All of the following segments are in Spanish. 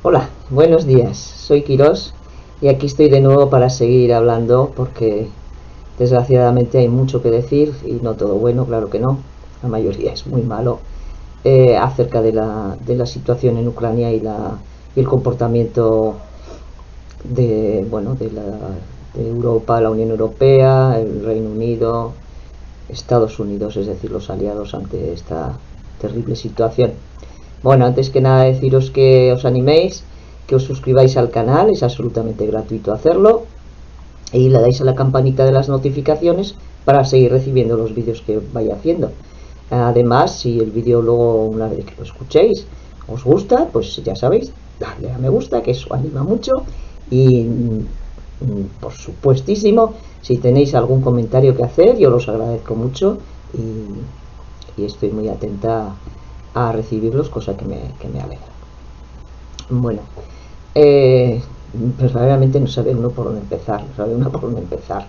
Hola, buenos días, soy Quirós y aquí estoy de nuevo para seguir hablando porque desgraciadamente hay mucho que decir y no todo bueno, claro que no, la mayoría es muy malo, acerca de la situación en Ucrania y el comportamiento de Europa, la Unión Europea, el Reino Unido, Estados Unidos, es decir, los aliados ante esta terrible situación. Bueno, antes que nada deciros que os animéis, que os suscribáis al canal, es absolutamente gratuito hacerlo, y le dais a la campanita de las notificaciones para seguir recibiendo los vídeos que vaya haciendo. Además, si el vídeo luego, una vez que lo escuchéis, os gusta, pues ya sabéis, darle a me gusta, que eso anima mucho, y por supuestísimo, si tenéis algún comentario que hacer, yo los agradezco mucho y estoy muy atenta a recibirlos, cosa que me alegra. Bueno, verdaderamente no sabe uno por dónde empezar, no sabe uno por dónde empezar.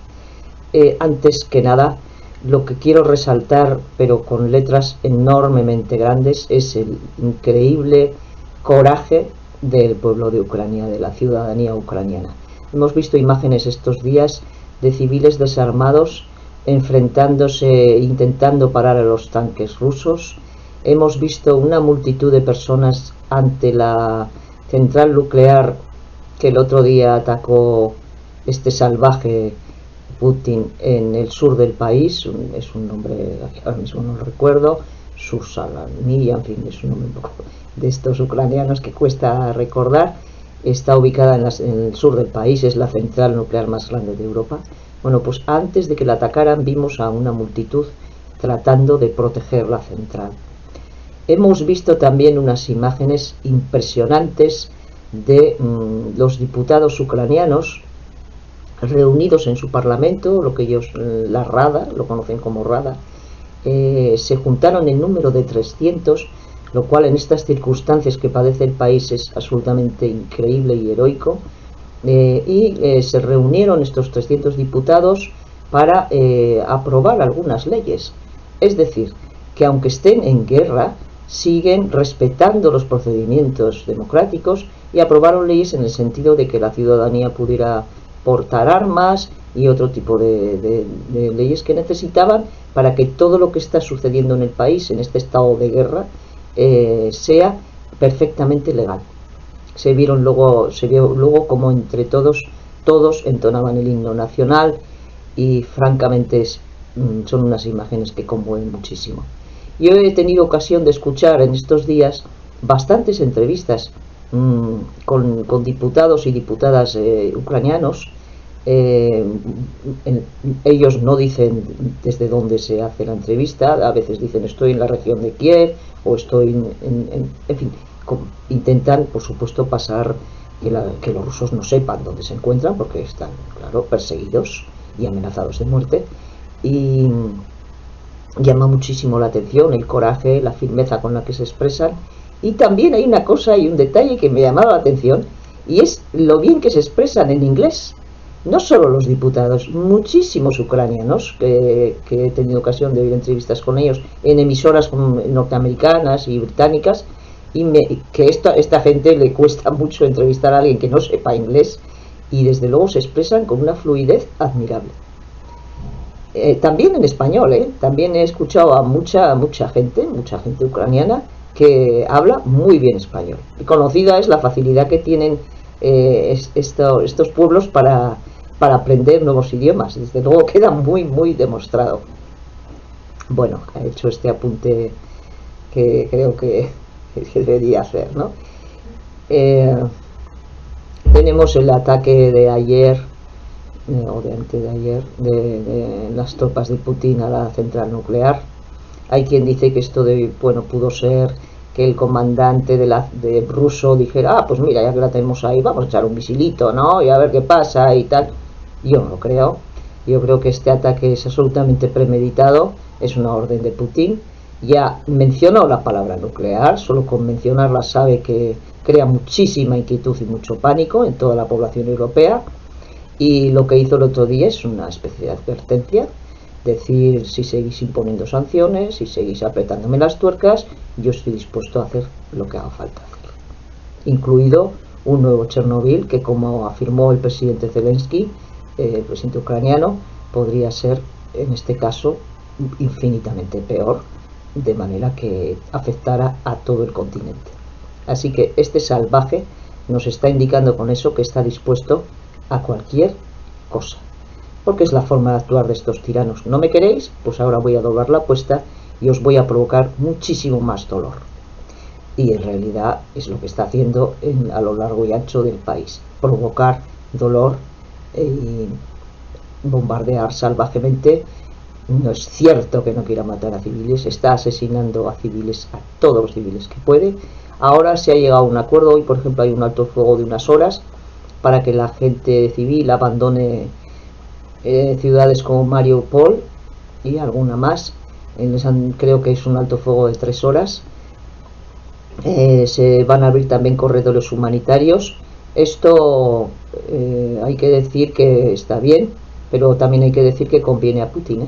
Antes que nada, lo que quiero resaltar, pero con letras enormemente grandes, es el increíble coraje del pueblo de Ucrania, de la ciudadanía ucraniana. Hemos visto imágenes estos días de civiles desarmados enfrentándose, intentando parar a los tanques rusos. Hemos visto una multitud de personas ante la central nuclear que el otro día atacó este salvaje Putin en el sur del país. Es un nombre, ahora mismo no lo recuerdo, Susalani, en fin, es un nombre un poco de estos ucranianos que cuesta recordar. Está ubicada en el sur del país, es la central nuclear más grande de Europa. Bueno, pues antes de que la atacaran vimos a una multitud tratando de proteger la central. Hemos visto también unas imágenes impresionantes de los diputados ucranianos reunidos en su parlamento, lo que ellos, la Rada, lo conocen como Rada, se juntaron en número de 300, lo cual en estas circunstancias que padece el país es absolutamente increíble y heroico, se reunieron estos 300 diputados para aprobar algunas leyes. Es decir, que aunque estén en guerra, siguen respetando los procedimientos democráticos y aprobaron leyes en el sentido de que la ciudadanía pudiera portar armas y otro tipo de leyes que necesitaban para que todo lo que está sucediendo en el país, en este estado de guerra, sea perfectamente legal. Se vio luego como entre todos entonaban el himno nacional y francamente son unas imágenes que conmueven muchísimo. Yo he tenido ocasión de escuchar en estos días bastantes entrevistas con diputados y diputadas ucranianos. Ellos no dicen desde dónde se hace la entrevista, a veces dicen estoy en la región de Kiev o estoy en fin, intentan por supuesto pasar que los rusos no sepan dónde se encuentran porque están, claro, perseguidos y amenazados de muerte. Y llama muchísimo la atención el coraje, la firmeza con la que se expresan. Y también hay una cosa y un detalle que me llamaba la atención, y es lo bien que se expresan en inglés. No solo los diputados, muchísimos ucranianos que he tenido ocasión de oír entrevistas con ellos en emisoras norteamericanas y británicas, y que esta gente le cuesta mucho entrevistar a alguien que no sepa inglés, y desde luego se expresan con una fluidez admirable. También en español, también he escuchado a mucha gente ucraniana que habla muy bien español. Y conocida es la facilidad que tienen estos pueblos para aprender nuevos idiomas. Desde luego queda muy demostrado. Bueno, he hecho este apunte que creo que debería hacer, ¿no? Tenemos el ataque de ayer o de antes de ayer de las tropas de Putin a la central nuclear. Hay quien dice que esto pudo ser que el comandante de ruso dijera, pues mira, ya que la tenemos ahí, vamos a echar un misilito, ¿no? Y a ver qué pasa y tal. Yo no lo creo. Yo creo que este ataque es absolutamente premeditado, es una orden de Putin. Ya mencionó la palabra nuclear, solo con mencionarla sabe que crea muchísima inquietud y mucho pánico en toda la población europea. Y lo que hizo el otro día es una especie de advertencia, decir, si seguís imponiendo sanciones, si seguís apretándome las tuercas, yo estoy dispuesto a hacer lo que haga falta hacer, incluido un nuevo Chernobyl, que como afirmó el presidente Zelensky, el presidente ucraniano, podría ser en este caso infinitamente peor, de manera que afectara a todo el continente. Así que este salvaje nos está indicando con eso que está dispuesto a cualquier cosa, porque es la forma de actuar de estos tiranos. ¿No me queréis? Pues ahora voy a doblar la apuesta y os voy a provocar muchísimo más dolor. Y en realidad es lo que está haciendo a lo largo y ancho del país: provocar dolor y bombardear salvajemente. No es cierto que no quiera matar a civiles, está asesinando a civiles, a todos los civiles que puede. Ahora se ha llegado a un acuerdo, hoy por ejemplo hay un alto fuego de unas horas para que la gente civil abandone ciudades como Mariupol y alguna más. Creo que es un alto fuego de 3 horas. Se van a abrir también corredores humanitarios. Esto hay que decir que está bien, pero también hay que decir que conviene a Putin,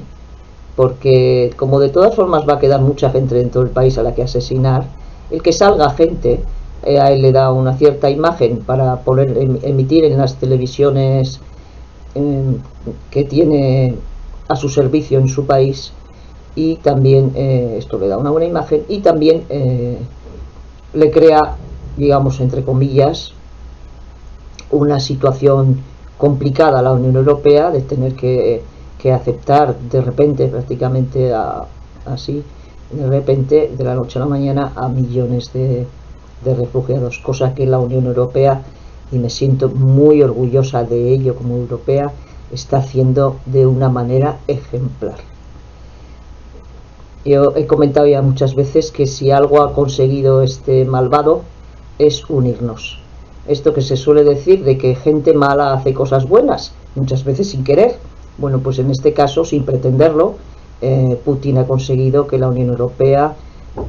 porque como de todas formas va a quedar mucha gente dentro del país a la que asesinar, el que salga gente a él le da una cierta imagen para poder emitir en las televisiones que tiene a su servicio en su país, y también esto le da una buena imagen y también le crea, digamos, entre comillas, una situación complicada a la Unión Europea, de tener que aceptar de repente, prácticamente así, de repente, de la noche a la mañana, a millones de refugiados, cosa que la Unión Europea, y me siento muy orgullosa de ello como europea, está haciendo de una manera ejemplar. Yo he comentado ya muchas veces que si algo ha conseguido este malvado es unirnos. Esto que se suele decir de que gente mala hace cosas buenas, muchas veces sin querer. Bueno, pues en este caso, sin pretenderlo, Putin ha conseguido que la Unión Europea,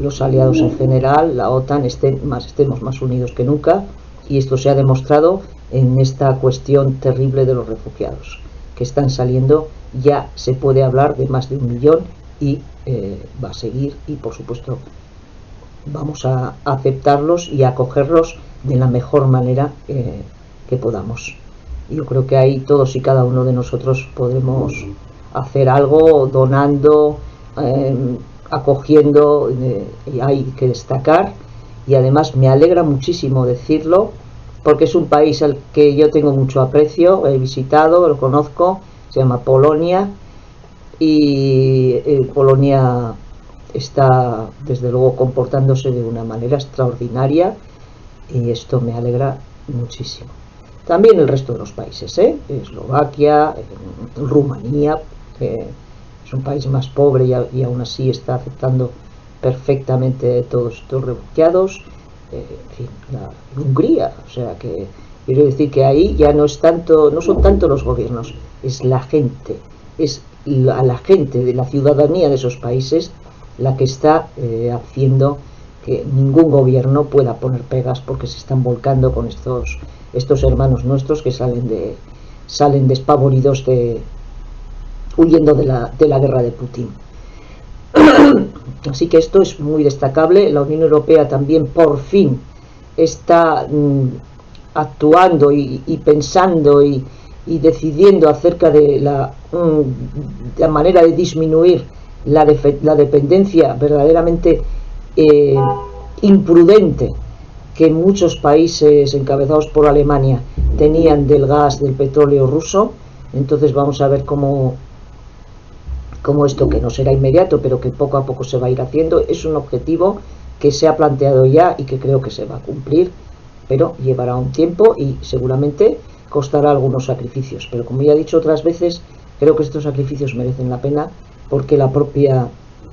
los aliados en general, la OTAN, estemos más unidos que nunca, y esto se ha demostrado en esta cuestión terrible de los refugiados, que están saliendo. Ya se puede hablar de más de 1 millón y va a seguir, y por supuesto vamos a aceptarlos y a acogerlos de la mejor manera que podamos. Yo creo que ahí todos y cada uno de nosotros podemos hacer algo, donando, acogiendo, y hay que destacar. Y además me alegra muchísimo decirlo, porque es un país al que yo tengo mucho aprecio, he visitado, lo conozco, se llama Polonia, y Polonia está desde luego comportándose de una manera extraordinaria, y esto me alegra muchísimo. También el resto de los países, Eslovaquia, Rumanía, que es un país más pobre y aún así está aceptando perfectamente todos estos refugiados, en fin, Hungría. O sea que quiero decir que ahí ya no son tanto los gobiernos, es la gente, es a la gente de la ciudadanía de esos países la que está haciendo que ningún gobierno pueda poner pegas, porque se están volcando con estos hermanos nuestros que salen despavoridos, huyendo de la guerra de Putin. Así que esto es muy destacable. La Unión Europea también por fin está actuando y pensando y decidiendo acerca de la manera de disminuir la dependencia verdaderamente imprudente que muchos países encabezados por Alemania tenían del gas, del petróleo ruso. Entonces vamos a ver cómo esto, que no será inmediato, pero que poco a poco se va a ir haciendo, es un objetivo que se ha planteado ya y que creo que se va a cumplir, pero llevará un tiempo y seguramente costará algunos sacrificios. Pero como ya he dicho otras veces, creo que estos sacrificios merecen la pena, porque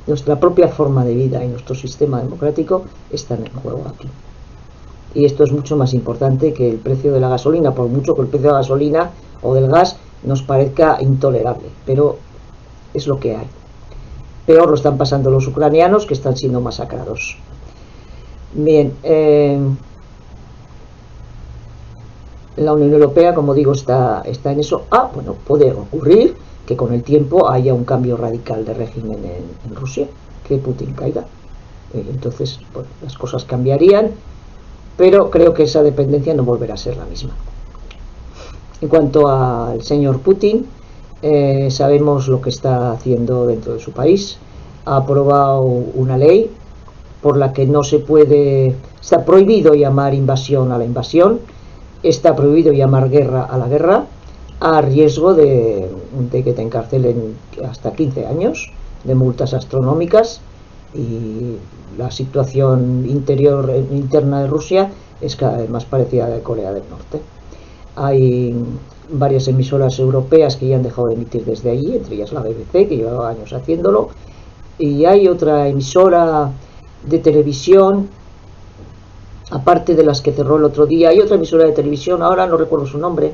nuestra propia forma de vida y nuestro sistema democrático están en juego aquí. Y esto es mucho más importante que el precio de la gasolina, por mucho que el precio de la gasolina o del gas nos parezca intolerable, pero es lo que hay. Peor lo están pasando los ucranianos, que están siendo masacrados. Bien, la Unión Europea, como digo, está en eso. Bueno, puede ocurrir que con el tiempo haya un cambio radical de régimen en Rusia, que Putin caiga. Entonces, bueno, las cosas cambiarían. pero creo que esa dependencia no volverá a ser la misma. En cuanto al señor Putin, sabemos lo que está haciendo dentro de su país. Ha aprobado una ley por la que no se puede, está prohibido llamar invasión a la invasión, está prohibido llamar guerra a la guerra, a riesgo de que te encarcelen hasta 15 años, de multas astronómicas, y la situación interna de Rusia es cada vez más parecida a la de Corea del Norte. Hay varias emisoras europeas que ya han dejado de emitir desde allí, entre ellas la BBC, que llevaba años haciéndolo, y hay otra emisora de televisión, aparte de las que cerró el otro día, hay otra emisora de televisión, ahora no recuerdo su nombre,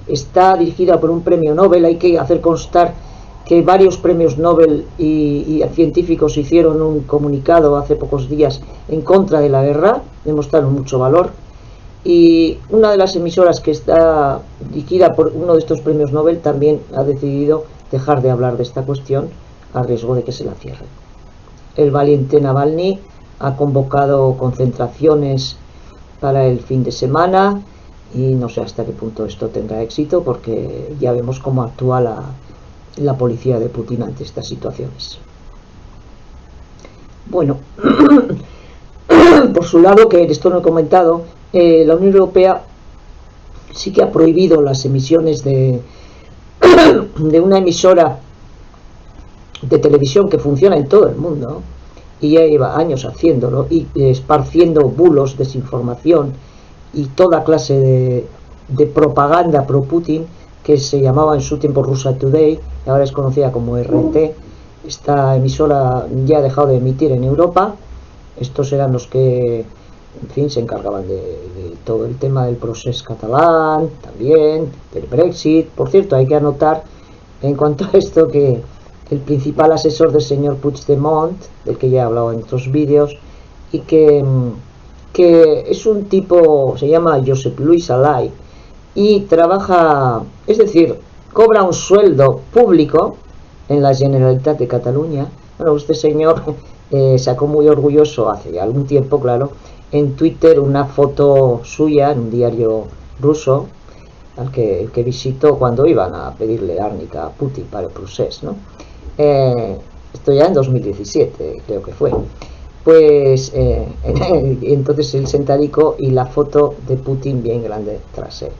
está dirigida por un premio Nobel. Hay que hacer constar que varios premios Nobel y científicos hicieron un comunicado hace pocos días en contra de la guerra, demostraron mucho valor, y una de las emisoras que está dirigida por uno de estos premios Nobel también ha decidido dejar de hablar de esta cuestión a riesgo de que se la cierre. El valiente Navalny ha convocado concentraciones para el fin de semana y no sé hasta qué punto esto tendrá éxito, porque ya vemos cómo actúa la policía de Putin ante estas situaciones. Bueno, por su lado, que esto no he comentado, la Unión Europea sí que ha prohibido las emisiones de una emisora de televisión que funciona en todo el mundo y ya lleva años haciéndolo y esparciendo bulos, desinformación y toda clase de propaganda pro Putin, que se llamaba en su tiempo Russia Today y ahora es conocida como RT. Esta emisora ya ha dejado de emitir en Europa. Estos eran los que, en fin, se encargaban de todo el tema del procés catalán, también del Brexit. Por cierto, hay que anotar en cuanto a esto que el principal asesor del señor Puigdemont, del que ya he hablado en otros vídeos, y que es un tipo, se llama Josep Luis Alay, y trabaja, es decir, cobra un sueldo público en la Generalitat de Cataluña. Bueno, este señor sacó muy orgulloso hace algún tiempo, claro, en Twitter una foto suya en un diario ruso, al que visitó cuando iban a pedirle árnica a Putin para el procés, ¿no? Esto ya en 2017 creo que fue. Pues entonces el sentadico y la foto de Putin bien grande tras él,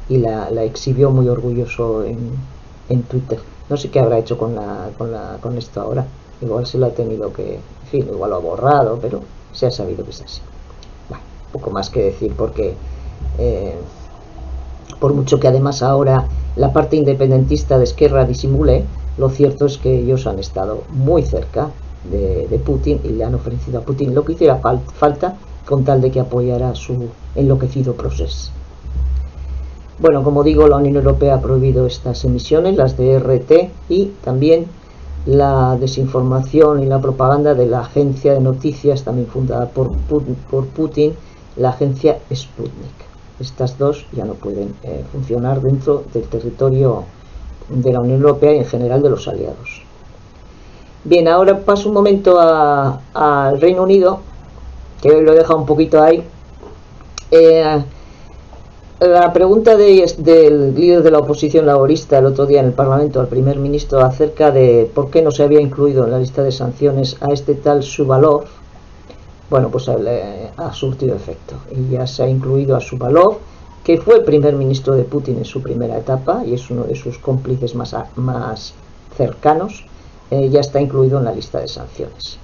y la exhibió muy orgulloso en Twitter. No sé qué habrá hecho con esto ahora. Igual se lo ha tenido que, en fin, igual lo ha borrado, pero se ha sabido que es así. Bueno, poco más que decir, porque por mucho que además ahora la parte independentista de Esquerra disimule, lo cierto es que ellos han estado muy cerca de Putin y le han ofrecido a Putin lo que hiciera falta con tal de que apoyara su enloquecido proceso. Bueno, como digo, la Unión Europea ha prohibido estas emisiones, las de RT, y también la desinformación y la propaganda de la agencia de noticias también fundada por Putin, la agencia Sputnik. Estas dos ya no pueden funcionar dentro del territorio de la Unión Europea y en general de los aliados. Bien, ahora paso un momento al Reino Unido, que hoy lo he dejado un poquito ahí. La pregunta del líder de la oposición laborista el otro día en el Parlamento al primer ministro acerca de por qué no se había incluido en la lista de sanciones a este tal Shuvalov, bueno, pues ha surtido efecto y ya se ha incluido a Shuvalov, que fue primer ministro de Putin en su primera etapa y es uno de sus cómplices más cercanos. Ya está incluido en la lista de sanciones.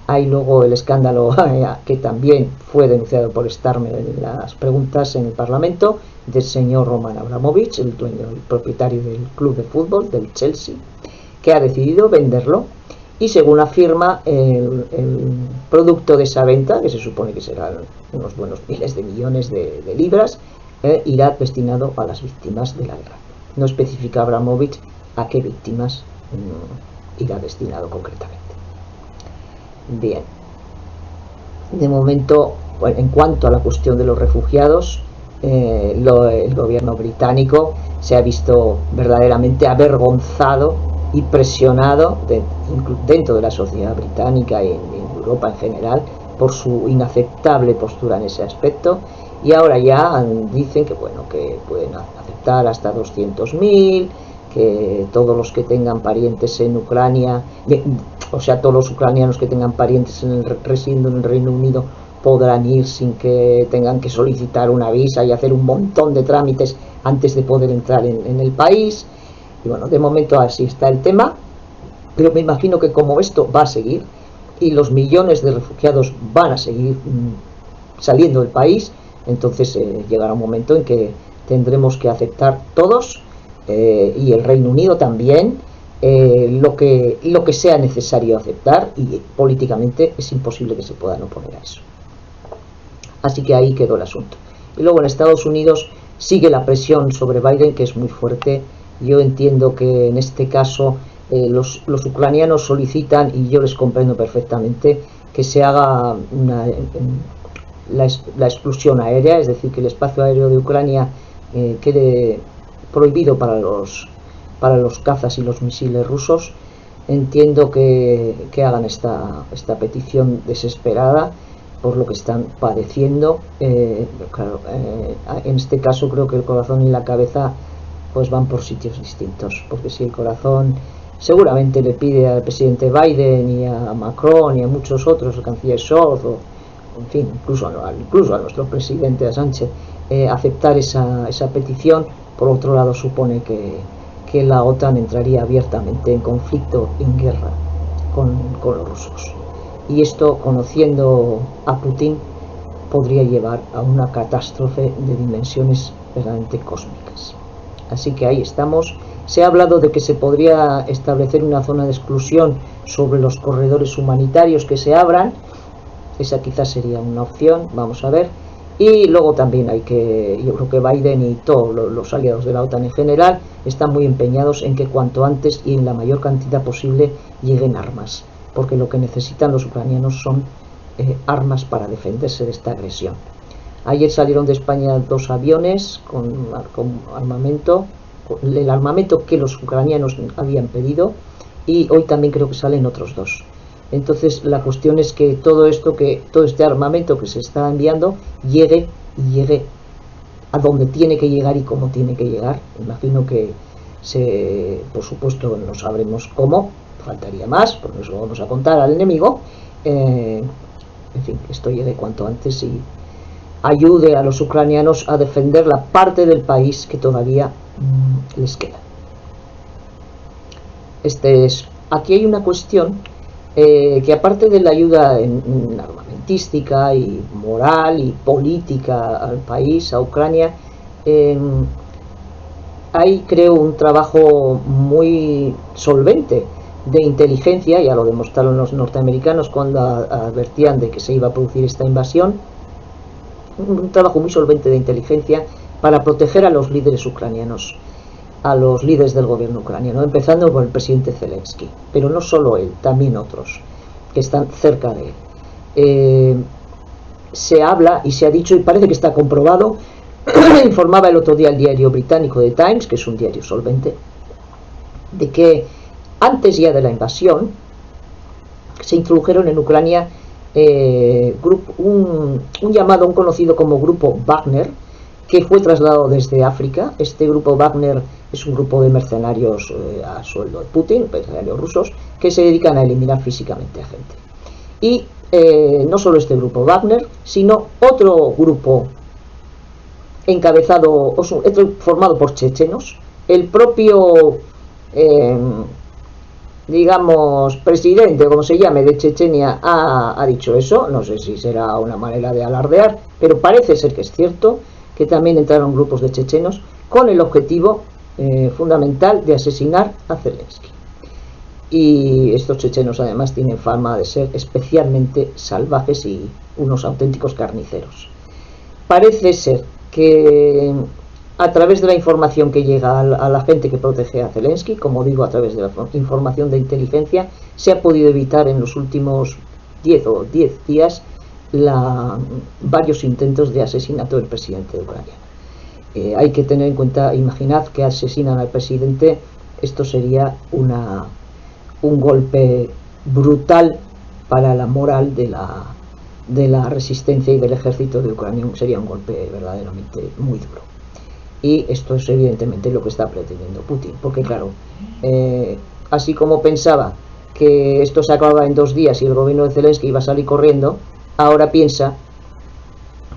Hay luego el escándalo que también fue denunciado por Starmer en las preguntas en el Parlamento del señor Roman Abramovich, el dueño, el propietario del club de fútbol del Chelsea, que ha decidido venderlo y según afirma el producto de esa venta, que se supone que serán unos buenos miles de millones de libras, irá destinado a las víctimas de la guerra. No especifica Abramovich a qué víctimas irá destinado concretamente. Bien, de momento, bueno, en cuanto a la cuestión de los refugiados, el gobierno británico se ha visto verdaderamente avergonzado y presionado dentro de la sociedad británica y en Europa en general por su inaceptable postura en ese aspecto, y ahora ya dicen que bueno, que pueden aceptar hasta 200.000, que todos los que tengan parientes en Ucrania, o sea, todos los ucranianos que tengan parientes residiendo en el Reino Unido podrán ir sin que tengan que solicitar una visa y hacer un montón de trámites antes de poder entrar en el país. Y bueno, de momento así está el tema, pero me imagino que como esto va a seguir y los millones de refugiados van a seguir saliendo del país, entonces llegará un momento en que tendremos que aceptar todos, y el Reino Unido también, lo que sea necesario aceptar, y políticamente es imposible que se puedan oponer a eso. Así que ahí quedó el asunto. Y luego en Estados Unidos sigue la presión sobre Biden, que es muy fuerte. Yo entiendo que en este caso los ucranianos solicitan, y yo les comprendo perfectamente, que se haga la exclusión aérea, es decir, que el espacio aéreo de Ucrania quede prohibido para los cazas y los misiles rusos. Entiendo que hagan esta petición desesperada por lo que están padeciendo. Claro, en este caso creo que el corazón y la cabeza pues van por sitios distintos, porque si el corazón seguramente le pide al presidente Biden y a Macron y a muchos otros, el canciller Scholz, o en fin, incluso a nuestro presidente, a Sánchez, aceptar esa petición, por otro lado supone que la OTAN entraría abiertamente en conflicto, en guerra con los rusos. Y esto, conociendo a Putin, podría llevar a una catástrofe de dimensiones verdaderamente cósmicas. Así que ahí estamos. Se ha hablado de que se podría establecer una zona de exclusión sobre los corredores humanitarios que se abran. Esa quizás sería una opción, vamos a ver. Y luego también yo creo que Biden y todos los aliados de la OTAN en general están muy empeñados en que cuanto antes y en la mayor cantidad posible lleguen armas, porque lo que necesitan los ucranianos son armas para defenderse de esta agresión. Ayer salieron de España 2 aviones con armamento, el armamento que los ucranianos habían pedido, y hoy también creo que salen otros 2. Entonces la cuestión es que todo este armamento que se está enviando llegue a donde tiene que llegar y cómo tiene que llegar. Imagino que por supuesto no sabremos cómo, faltaría más, porque nos lo vamos a contar al enemigo. En fin, que esto llegue cuanto antes y ayude a los ucranianos a defender la parte del país que todavía les queda. Aquí hay una cuestión que, aparte de la ayuda en armamentística y moral y política al país, a Ucrania, hay, creo, un trabajo muy solvente de inteligencia. Ya lo demostraron los norteamericanos cuando advertían de que se iba a producir esta invasión. Un trabajo muy solvente de inteligencia para proteger a los líderes ucranianos, a los líderes del gobierno ucraniano, empezando por el presidente Zelensky, pero no solo él, también otros que están cerca de él. Se habla y se ha dicho, y parece que está comprobado, informaba el otro día el diario británico The Times, que es un diario solvente, de que antes ya de la invasión se introdujeron en Ucrania un conocido como grupo Wagner, que fue trasladado desde África. Este grupo Wagner es un grupo de mercenarios a sueldo de Putin, mercenarios rusos, que se dedican a eliminar físicamente a gente. Y no solo este grupo Wagner, sino otro grupo formado por chechenos. El propio digamos, presidente, como se llame, de Chechenia ha dicho eso. No sé si será una manera de alardear, pero parece ser que es cierto, que también entraron grupos de chechenos con el objetivo fundamental de asesinar a Zelensky. Y estos chechenos además tienen fama de ser especialmente salvajes y unos auténticos carniceros. Parece ser que a través de la información que llega a la gente que protege a Zelensky, como digo, a través de la información de inteligencia, se ha podido evitar en los últimos 10 días varios intentos de asesinato del presidente de Ucrania. Hay que tener en cuenta, imaginad que asesinan al presidente, esto sería un golpe brutal para la moral de de la resistencia y del ejército de Ucrania. Sería un golpe verdaderamente muy duro. Y esto es evidentemente lo que está pretendiendo Putin, porque claro, así como pensaba que esto se acababa en 2 días y el gobierno de Zelensky iba a salir corriendo, ahora piensa,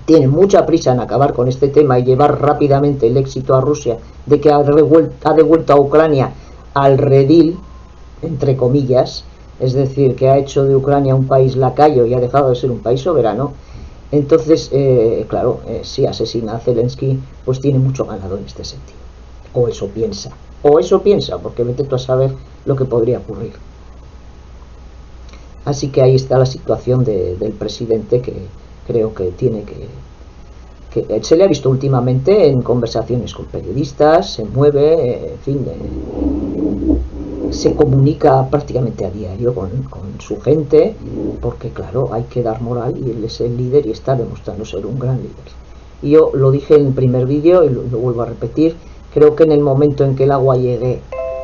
tiene mucha prisa en acabar con este tema y llevar rápidamente el éxito a Rusia de que ha devuelto a Ucrania al redil, entre comillas, es decir, que ha hecho de Ucrania un país lacayo y ha dejado de ser un país soberano. Entonces, claro, si asesina a Zelensky, pues tiene mucho ganado en este sentido. O eso piensa, porque vete tú a saber lo que podría ocurrir. Así que ahí está la situación del presidente, que creo que tiene que se le ha visto últimamente en conversaciones con periodistas, se mueve, en fin, se comunica prácticamente a diario con su gente, porque claro, hay que dar moral y él es el líder y está demostrando ser un gran líder. Y yo lo dije en el primer vídeo y lo vuelvo a repetir, creo que en el momento en que el agua llegue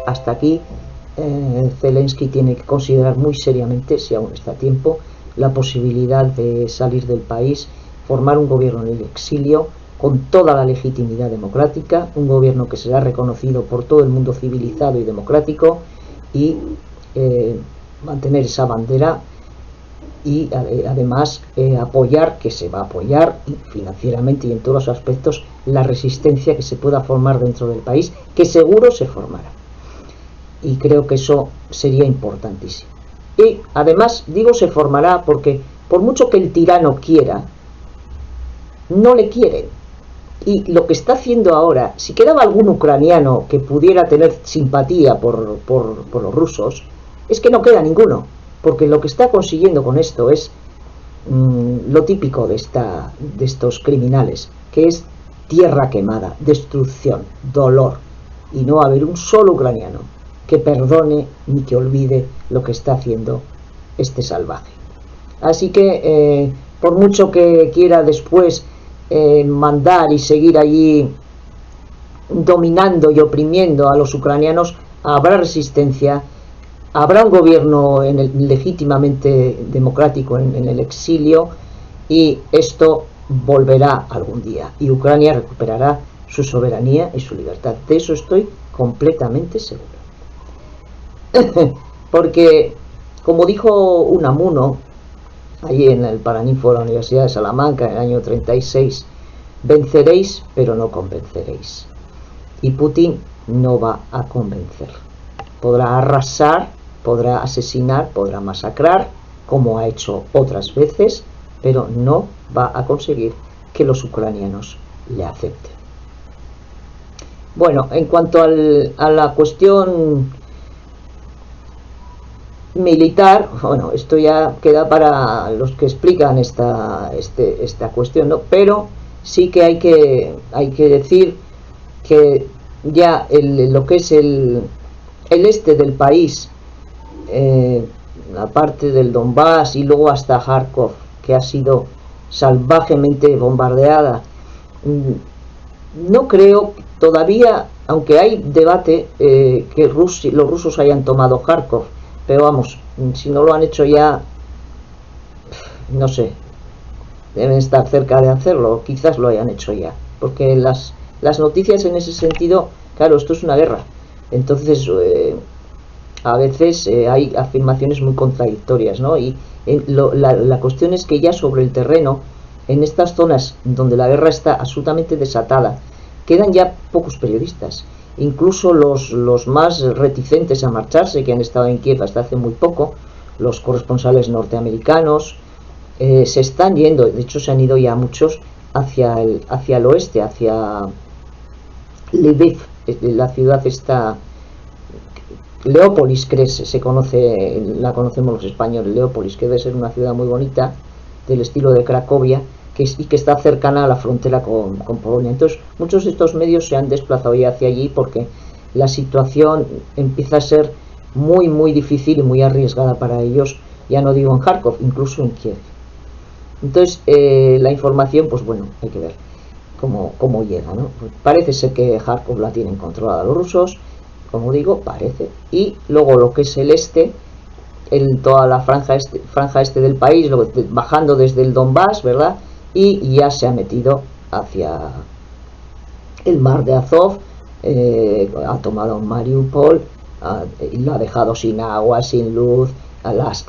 hasta aquí, Zelensky tiene que considerar muy seriamente, si aún está a tiempo, la posibilidad de salir del país, formar un gobierno en el exilio con toda la legitimidad democrática, un gobierno que será reconocido por todo el mundo civilizado y democrático, y mantener esa bandera y además apoyar, que se va a apoyar financieramente y en todos los aspectos, la resistencia que se pueda formar dentro del país, que seguro se formará. Y creo que eso sería importantísimo. Y además digo se formará porque por mucho que el tirano quiera, no le quieren. Y lo que está haciendo ahora, si quedaba algún ucraniano que pudiera tener simpatía por los rusos, es que no queda ninguno, porque lo que está consiguiendo con esto es lo típico de estos criminales, que es tierra quemada, destrucción, dolor, y no va a haber un solo ucraniano que perdone ni que olvide lo que está haciendo este salvaje. Así que por mucho que quiera después mandar y seguir allí dominando y oprimiendo a los ucranianos, habrá resistencia, habrá un gobierno legítimamente democrático en el exilio, y esto volverá algún día y Ucrania recuperará su soberanía y su libertad. De eso estoy completamente seguro. Porque, como dijo Unamuno allí en el Paraninfo de la Universidad de Salamanca en el año 36, venceréis pero no convenceréis. Y Putin no va a convencer. Podrá arrasar, podrá asesinar, podrá masacrar, como ha hecho otras veces, pero no va a conseguir que los ucranianos le acepten. Bueno, en cuanto a la cuestión militar, bueno, esto ya queda para los que explican esta cuestión, ¿no? Pero sí que hay que decir que ya lo que es el este del país, la parte del Donbass y luego hasta Kharkov, que ha sido salvajemente bombardeada, no creo todavía, aunque hay debate, que los rusos hayan tomado Kharkov, pero vamos, si no lo han hecho ya, no sé, deben estar cerca de hacerlo, quizás lo hayan hecho ya, porque las noticias en ese sentido, claro, esto es una guerra, entonces a veces hay afirmaciones muy contradictorias, ¿no? Y la cuestión es que ya sobre el terreno, en estas zonas donde la guerra está absolutamente desatada, quedan ya pocos periodistas. Incluso los más reticentes a marcharse, que han estado en Kiev hasta hace muy poco, los corresponsales norteamericanos, se están yendo, de hecho se han ido ya muchos hacia el oeste, hacia Lviv, la ciudad esta, Leópolis, se conoce, la conocemos los españoles, Leópolis, que debe ser una ciudad muy bonita, del estilo de Cracovia, y que está cercana a la frontera con Polonia. Entonces muchos de estos medios se han desplazado ya hacia allí porque la situación empieza a ser muy muy difícil y muy arriesgada para ellos, ya no digo en Kharkov, incluso en Kiev. Entonces la información, pues bueno, hay que ver cómo llega, ¿no? Pues parece ser que Kharkov la tienen controlada los rusos, como digo, parece, y luego lo que es el este, en toda la franja este del país, bajando desde el Donbass, ¿verdad? Y ya se ha metido hacia el mar de Azov, ha tomado Mariupol, la ha dejado sin agua, sin luz,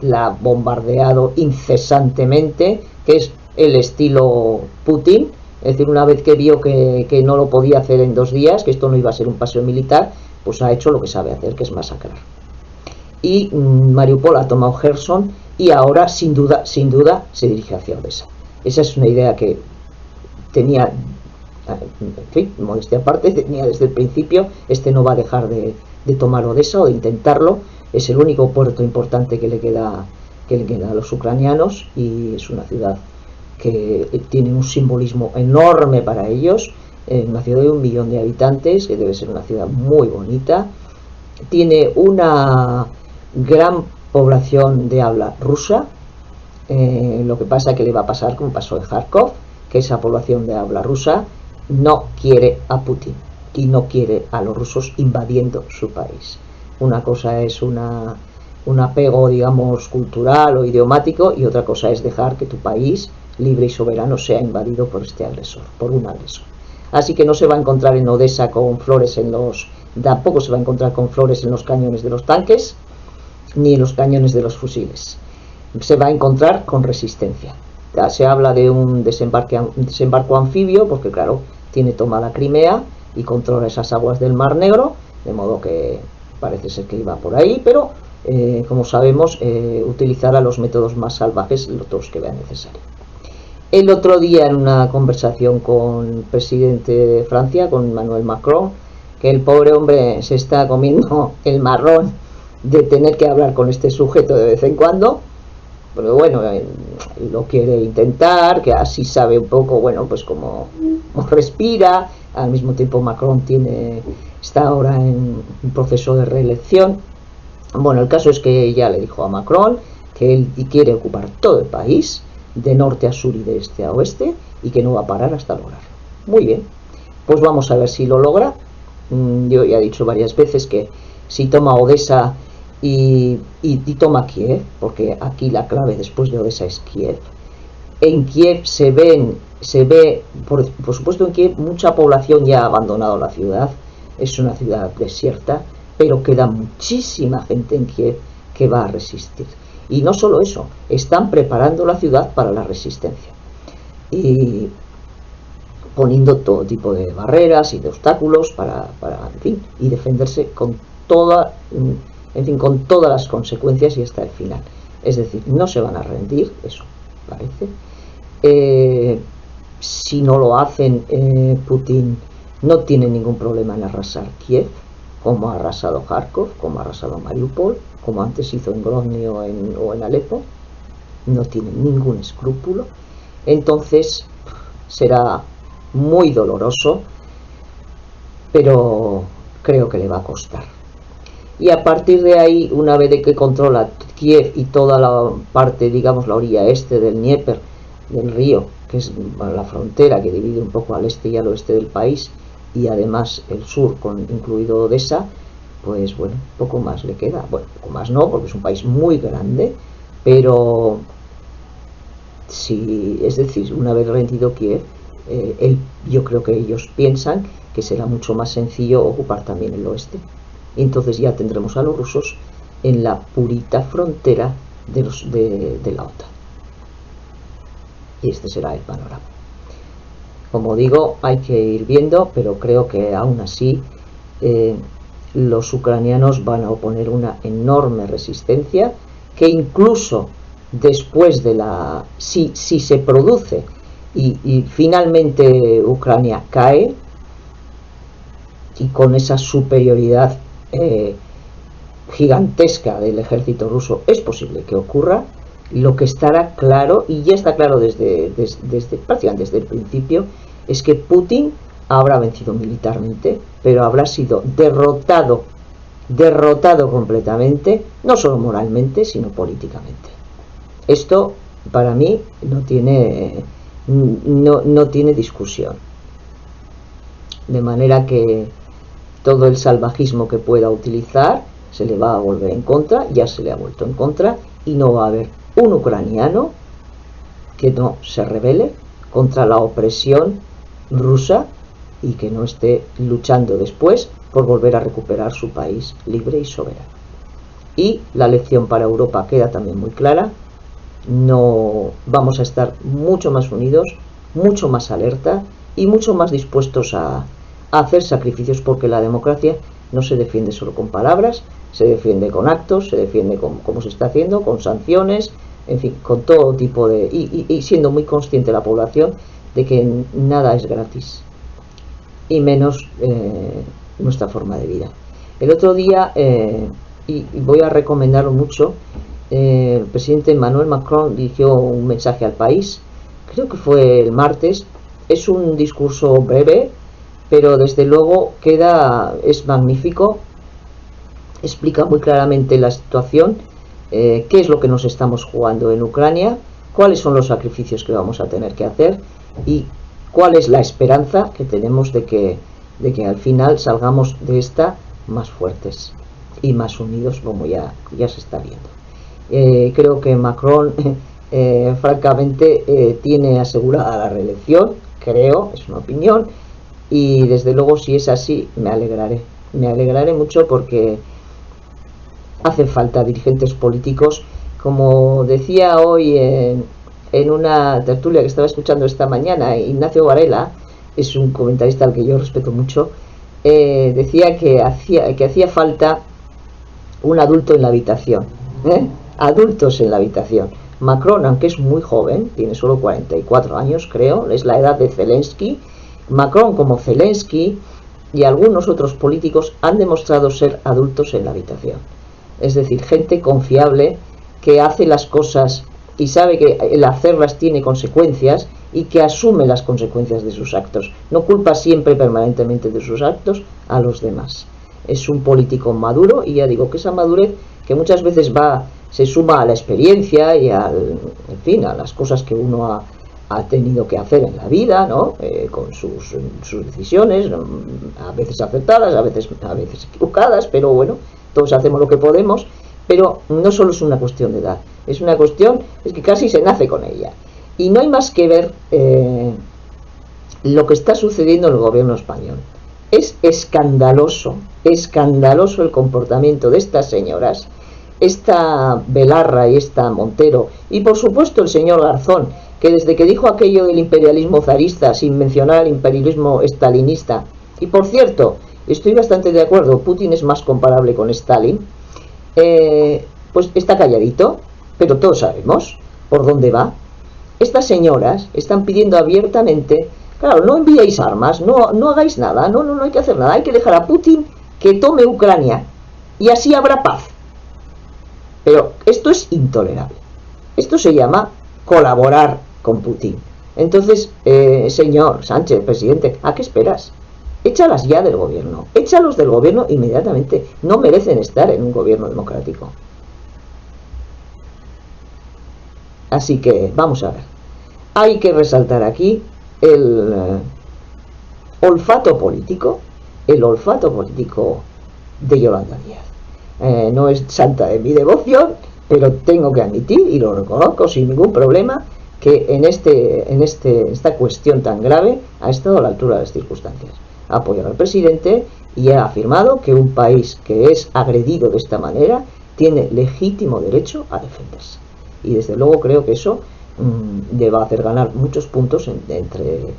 la ha bombardeado incesantemente, que es el estilo Putin. Es decir, una vez que vio que no lo podía hacer en 2 días, que esto no iba a ser un paseo militar, pues ha hecho lo que sabe hacer, que es masacrar. Y Mariupol ha tomado Gerson y ahora sin duda se dirige hacia Odessa. Esa es una idea que tenía, en fin, modestia aparte, tenía desde el principio. No va a dejar de tomar Odessa o de intentarlo. Es el único puerto importante que le queda a los ucranianos, y es una ciudad que tiene un simbolismo enorme para ellos. Una ciudad de 1 millón de habitantes, que debe ser una ciudad muy bonita. Tiene una gran población de habla rusa. Lo que pasa que le va a pasar como pasó en Kharkov, que esa población de habla rusa no quiere a Putin y no quiere a los rusos invadiendo su país. Una cosa es un apego, digamos, cultural o idiomático, y otra cosa es dejar que tu país, libre y soberano, sea invadido por este agresor, por un agresor. Así que no se va a encontrar en Odessa con flores tampoco se va a encontrar con flores en los cañones de los tanques, ni en los cañones de los fusiles. Se va a encontrar con resistencia. Se habla de un desembarco anfibio, porque claro, tiene tomada Crimea y controla esas aguas del Mar Negro, de modo que parece ser que iba por ahí, pero como sabemos, utilizará los métodos más salvajes, los que vea necesario. El otro día, en una conversación con el presidente de Francia, con Emmanuel Macron, que el pobre hombre se está comiendo el marrón de tener que hablar con este sujeto de vez en cuando, pero bueno, lo quiere intentar, que así sabe un poco, bueno, pues cómo respira. Al mismo tiempo Macron está ahora en un proceso de reelección. Bueno, el caso es que ella le dijo a Macron que él quiere ocupar todo el país, de norte a sur y de este a oeste, y que no va a parar hasta lograrlo. Muy bien, pues vamos a ver si lo logra. Yo ya he dicho varias veces que si toma Odessa y toma Kiev, porque aquí la clave después de Odessa es Kiev. En Kiev se ve, por supuesto, en Kiev mucha población ya ha abandonado la ciudad. Es una ciudad desierta, pero queda muchísima gente en Kiev que va a resistir. Y no solo eso, están preparando la ciudad para la resistencia y poniendo todo tipo de barreras y de obstáculos para en fin, y defenderse con todas las consecuencias y hasta el final. Es decir, no se van a rendir, eso parece. Si no lo hacen, Putin no tiene ningún problema en arrasar Kiev, como ha arrasado Kharkov, como ha arrasado Mariupol, como antes hizo en Grozny o en Alepo. No tiene ningún escrúpulo. Entonces será muy doloroso, pero creo que le va a costar. Y a partir de ahí, una vez de que controla Kiev y toda la parte, digamos, la orilla este del Dnieper, del río, que es la frontera que divide un poco al este y al oeste del país, y además el sur, incluido Odessa, pues bueno, poco más le queda. Bueno, poco más no, porque es un país muy grande, pero sí, es decir, una vez rendido Kiev, yo creo que ellos piensan que será mucho más sencillo ocupar también el oeste. Y entonces ya tendremos a los rusos en la purita frontera de la OTAN. Y este será el panorama. Como digo, hay que ir viendo, pero creo que aún así los ucranianos van a oponer una enorme resistencia, que incluso después de si se produce y finalmente Ucrania cae, y con esa superioridad gigantesca del ejército ruso es posible que ocurra, lo que estará claro, y ya está claro prácticamente desde el principio, es que Putin habrá vencido militarmente, pero habrá sido derrotado completamente, no solo moralmente, sino políticamente. Esto para mí no tiene discusión. De manera que todo el salvajismo que pueda utilizar se le va a volver en contra, ya se le ha vuelto en contra, y no va a haber un ucraniano que no se rebele contra la opresión rusa y que no esté luchando después por volver a recuperar su país libre y soberano. Y la lección para Europa queda también muy clara: no vamos a estar mucho más unidos, mucho más alerta y mucho más dispuestos a hacer sacrificios, porque la democracia no se defiende solo con palabras, se defiende con actos, se defiende como se está haciendo, con sanciones, en fin, con todo tipo de... y siendo muy consciente la población de que nada es gratis, y menos nuestra forma de vida. El otro día, y voy a recomendarlo mucho, el presidente Emmanuel Macron dirigió un mensaje al país, creo que fue el martes. Es un discurso breve, pero desde luego es magnífico, explica muy claramente la situación, qué es lo que nos estamos jugando en Ucrania, cuáles son los sacrificios que vamos a tener que hacer y cuál es la esperanza que tenemos de que al final salgamos de esta más fuertes y más unidos, como ya se está viendo. Creo que Macron francamente tiene asegurada la reelección, creo, es una opinión, y desde luego, si es así, me alegraré mucho, porque hacen falta dirigentes políticos, como decía hoy en una tertulia que estaba escuchando esta mañana. Ignacio Varela es un comentarista al que yo respeto mucho, decía que hacía falta un adulto en la habitación, adultos en la habitación. Macron, aunque es muy joven, tiene solo 44 años, creo, es la edad de Zelensky. Macron, como Zelensky y algunos otros políticos, han demostrado ser adultos en la habitación, es decir, gente confiable, que hace las cosas y sabe que el hacerlas tiene consecuencias y que asume las consecuencias de sus actos, no culpa siempre permanentemente de sus actos a los demás. Es un político maduro, y ya digo que esa madurez, que muchas veces se suma a la experiencia y en fin, a las cosas que uno ha tenido que hacer en la vida, ¿no? Con sus decisiones, a veces acertadas, a veces equivocadas, pero bueno, todos hacemos lo que podemos. Pero no solo es una cuestión de edad, es que casi se nace con ella. Y no hay más que ver lo que está sucediendo en el gobierno español. Es escandaloso el comportamiento de estas señoras, esta Belarra y esta Montero, y por supuesto el señor Garzón, que desde que dijo aquello del imperialismo zarista, sin mencionar el imperialismo stalinista, y por cierto, estoy bastante de acuerdo, Putin es más comparable con Stalin, pues está calladito, pero todos sabemos por dónde va. Estas señoras están pidiendo abiertamente, claro, no enviéis armas, no hagáis nada, no hay que hacer nada, hay que dejar a Putin que tome Ucrania y así habrá paz. Pero esto es intolerable, esto se llama colaborar con Putin. Entonces, señor Sánchez, presidente, ¿a qué esperas? Échalas ya del gobierno, échalos del gobierno inmediatamente, no merecen estar en un gobierno democrático. Así que vamos a ver, hay que resaltar aquí el olfato político de Yolanda Díaz. No es santa de mi devoción, pero tengo que admitir, y lo reconozco sin ningún problema, que en esta cuestión tan grave ha estado a la altura de las circunstancias. Ha apoyado al presidente y ha afirmado que un país que es agredido de esta manera tiene legítimo derecho a defenderse. Y desde luego creo que eso le va a hacer ganar muchos puntos entre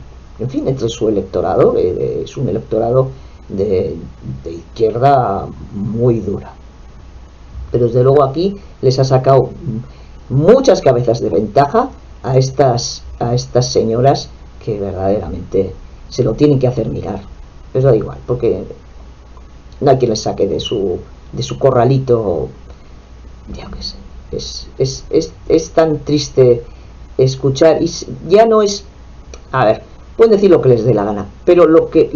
su electorado. Es un electorado de izquierda muy dura. Pero desde luego aquí les ha sacado muchas cabezas de ventaja a estas señoras, que verdaderamente se lo tienen que hacer mirar. Pero da igual, porque no hay quien les saque de su corralito. Ya que sé, es tan triste escuchar, y ya no es, a ver, pueden decir lo que les dé la gana, pero lo que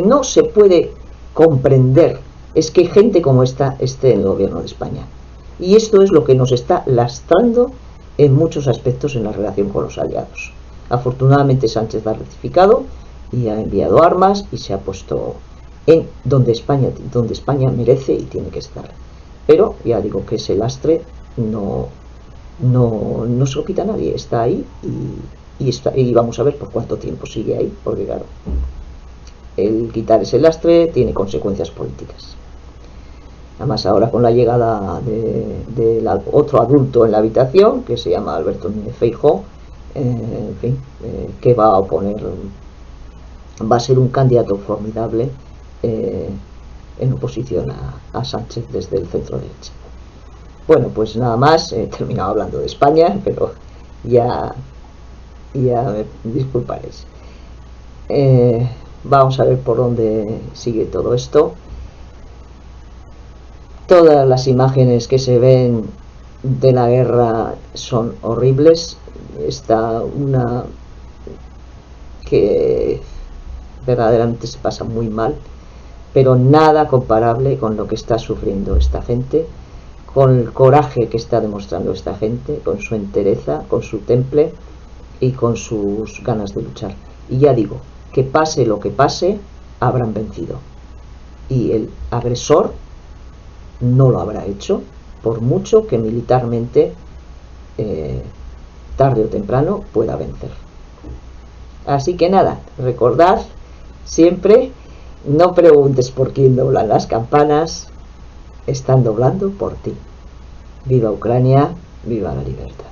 no se puede comprender es que gente como esta esté en el gobierno de España. Y esto es lo que nos está lastrando en muchos aspectos en la relación con los aliados. Afortunadamente Sánchez ha rectificado y ha enviado armas y se ha puesto en donde España merece y tiene que estar. Pero ya digo que ese lastre no se lo quita nadie, está ahí y vamos a ver por cuánto tiempo sigue ahí, porque claro, el quitar ese lastre tiene consecuencias políticas. Además ahora con la llegada de otro adulto en la habitación, que se llama Alberto Núñez Feijóo, en fin, que va a oponer, va a ser un candidato formidable en oposición a Sánchez desde el centro derecha. Bueno, pues nada más, he terminado hablando de España, pero ya me disculparéis. Vamos a ver por dónde sigue todo esto. Todas las imágenes que se ven de la guerra son horribles. Está una que verdaderamente se pasa muy mal, pero nada comparable con lo que está sufriendo esta gente, con el coraje que está demostrando esta gente, con su entereza, con su temple y con sus ganas de luchar. Y ya digo, que pase lo que pase, habrán vencido. Y el agresor no lo habrá hecho, por mucho que militarmente tarde o temprano pueda vencer. Así que nada, recordad siempre, no preguntes por quién doblan las campanas, están doblando por ti. Viva Ucrania, viva la libertad.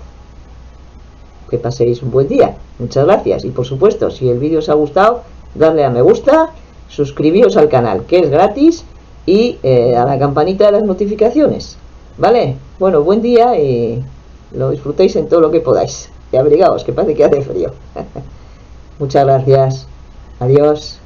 Que paséis un buen día. Muchas gracias. Y por supuesto, si el vídeo os ha gustado, darle a me gusta, suscribíos al canal, que es gratis, y a la campanita de las notificaciones. ¿Vale? Bueno, buen día y lo disfrutéis en todo lo que podáis. Y abrigaos, que parece que hace frío. Muchas gracias. Adiós.